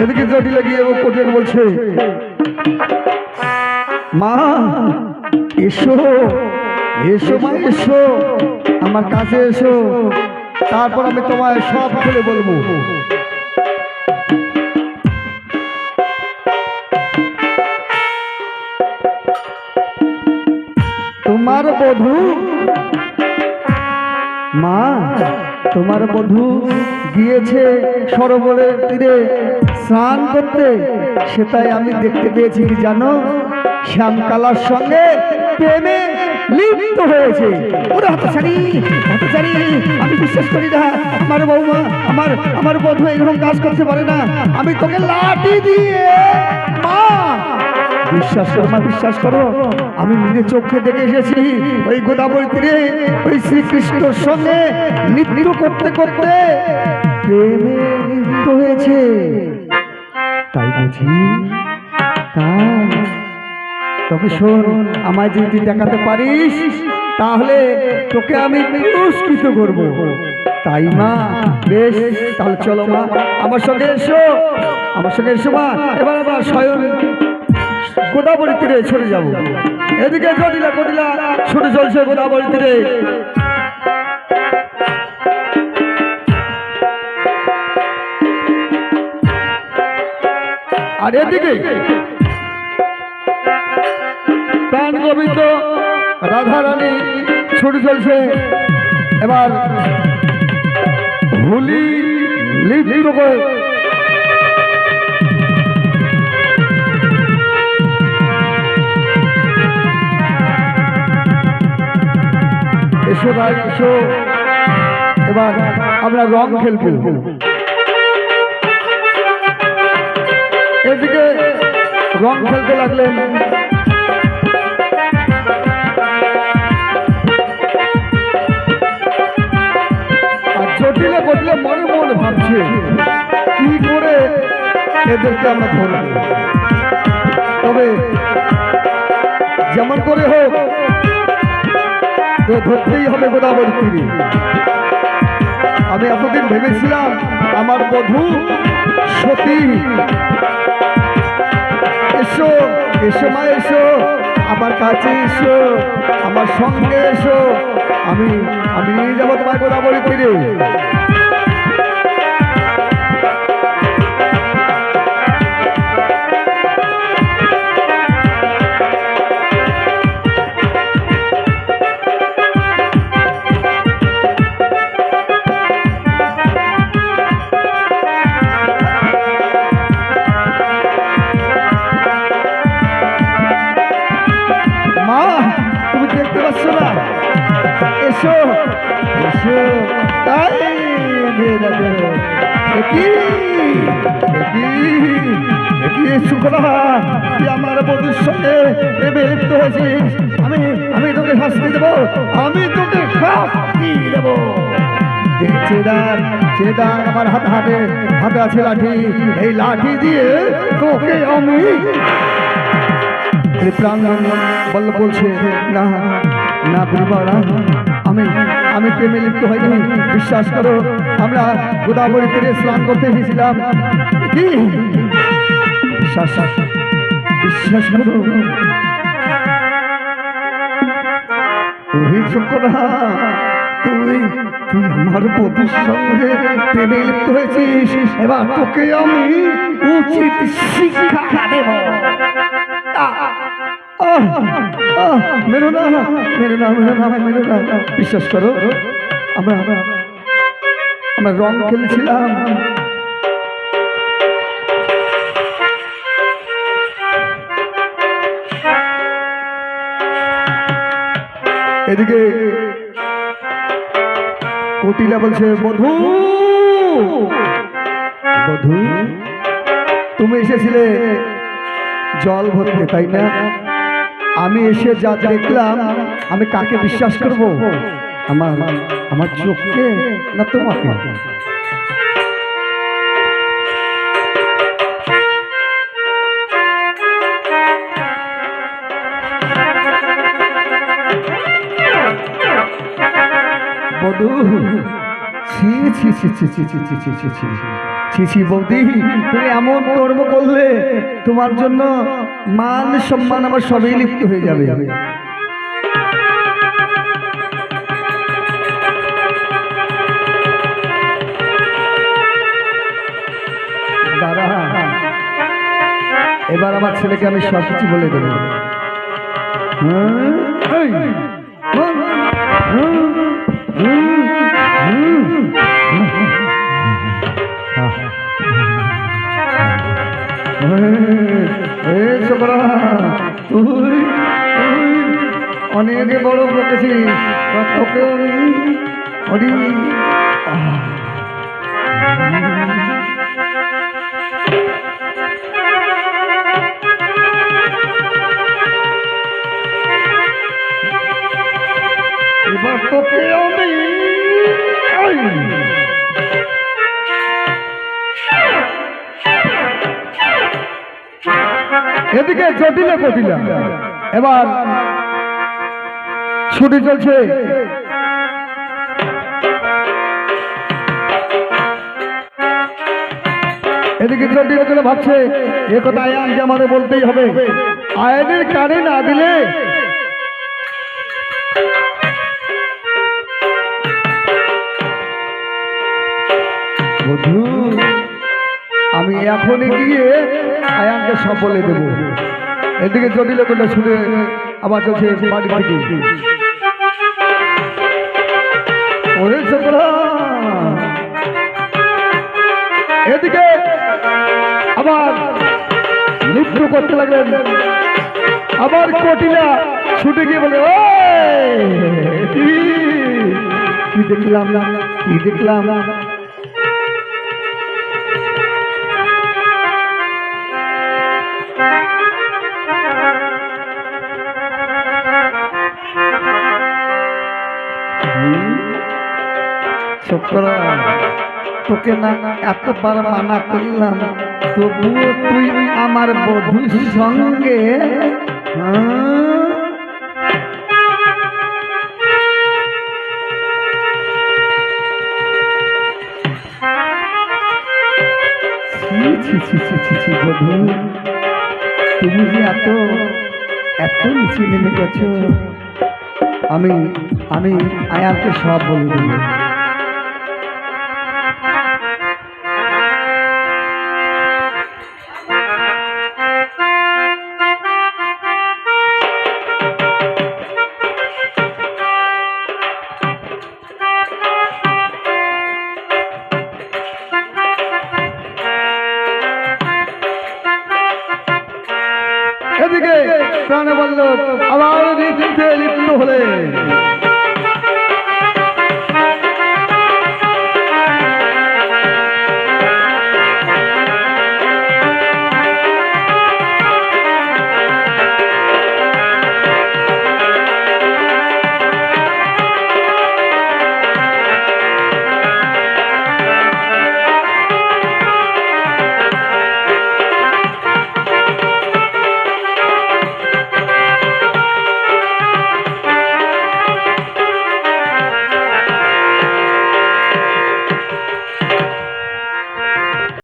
এদিকে জটিলে গিয়ে ও কোটিল বলছে, মা এসো এসো, মা এসো, আমার কাছে এসো, তারপর আমি তোমায় সব খুলে বলবো। তোমার বধূ, মা তোমার বধূ গিয়েছে সরোবরের তীরে স্নান করতে, সেটাই আমি দেখতে পেয়েছি। কি জানো, শ্যামকালার সঙ্গে প্রেমে লিপ্ত হয়েছে। ওরে হতচারী, হতচারী, আমি বিশ্বাস করি না আমার বৌমা, আমার বধূ এরকম কাজ করতে পারে না। আমি তোকে লাঠি দিয়ে, মা বিশ্বাস করো, মা বিশ্বাস করো, আমি নিজে চোখে দেখে এসেছি ওই গোদাবরী তীরে ওই শ্রীকৃষ্ণর সঙ্গে নৃত্য করতে করতে প্রেমে লিপ্ত হয়েছে। তাই বুঝি? তাই তবে শোন, আমায় যদি দেখাতে পারিস তাহলে তোকে আমি পুরস্কৃত করব। তাই মা, বেশ, তাহলে চলো মা, আমার সঙ্গে এসো, আমার সঙ্গে এসো মা। এবার আবার স্বয়ং গোদাবরী তীরে ছড়ে যাব। এদিকে জটিলা কটিলা ছুটে চলছে গোদাবরী তীরে। আর এদিকে প্রাণ গোবিন্দ রাধা রানী ছুটে চলছে। এবার হোলি লিপ্ত করে এসো ভাই এসো, এবার আমরা রং খেলবো। এদিকে রং খেলতে লাগলেন। আর জটিলে বদলে মনে মনে ভাবছে কি করে এদেরকে আমরা ধরব। তবে যেমন করে হোক ধরতেই হবে গোদাবরী তীরে। আমি এতদিন ভেবেছিলাম আমার বধূ সতী। এসো এসো মা এসো, আমার কাছে এসো, আমার সঙ্গে এসো, আমি নিয়ে যাবো তোমার গোদাবরী তীরে। এসো এসো, তাই শুক্লা, তুই আমার বধূর সঙ্গে লিপ্ত হয়েছিস। আমি তোকে শাস্তি দেবো, আমি তোকে শাস্তি দেবো। চেদার আমার হাতে আছে লাঠি, এই লাঠি দিয়ে তোকে আমি প্রাণ বলছে না না বলবো না, আমি প্রেমে লিপ্ত হইনি। বিশ্বাস করো, আমরা গোদাবরী তীরে স্নান করতে এসেছিলাম। কি বিশ্বাস করো, তুই আমার বধূর সঙ্গে প্রেমে লিপ্ত হয়েছিস। এবার তোকে আমি উচিত শিক্ষা দেব। মেরো না, মেরো না, মেরো না, মেরো না। বিশ্বাস করো, আমরা রং খেলছিলাম। এদিকে কটিলা বলছে, বধূ বধূ, তুমি এসেছিলে জল ভরতে, তাই না? আমি এসে যা দেখলাম, আমি কাকে বিশ্বাস করব? আমার চোখকে না তোমাকে? বধূ, ছি ছি ছি ছি, ছি ছি ছি ছি ছি ছি ছি ছি ছি বৌদি, তুমি এমন কর্ম করলে তোমার জন্য মান সম্মান আমার সবই লিপ্ত হয়ে যাবে। দাদা, এবার আমার ছেলেকে আমি সব কিছু বলে দেবো। তুই অনেক বড় বকেছিস, তোকেও আমি এবার তোকে আমি এদিকে জটিলা কটিলা এবার ছুটি চলছে। এদিকে জটিলা চলে ভাবছে এ কথা আইনকে আমাদের বলতেই হবে, আইনের কানে না দিলে বধূ আমি এখনই গিয়ে আয়ানকে সব বলে দেবো। এদিকে জটিল কোনটা শুনে আবার চলছে বাড়ি থেকে, ওরে ছোকরা এদিকে আবার নৃত্য করতে লাগলেন। আবার কটিলা ছুটে গিয়ে বলে কি দেখলাম না, কি দেখলাম না, ছোকরা তোকে না এতবার মানা করলাম, তবুও তুই আমার বধূর সঙ্গে বধূ তুমি যে এত এত নিচে নেমে গেছ, আমি আমি আয়ানকে সব বলে দেব। এদিকে প্রাণবল্লভ আবার লিপ্ত হলেন।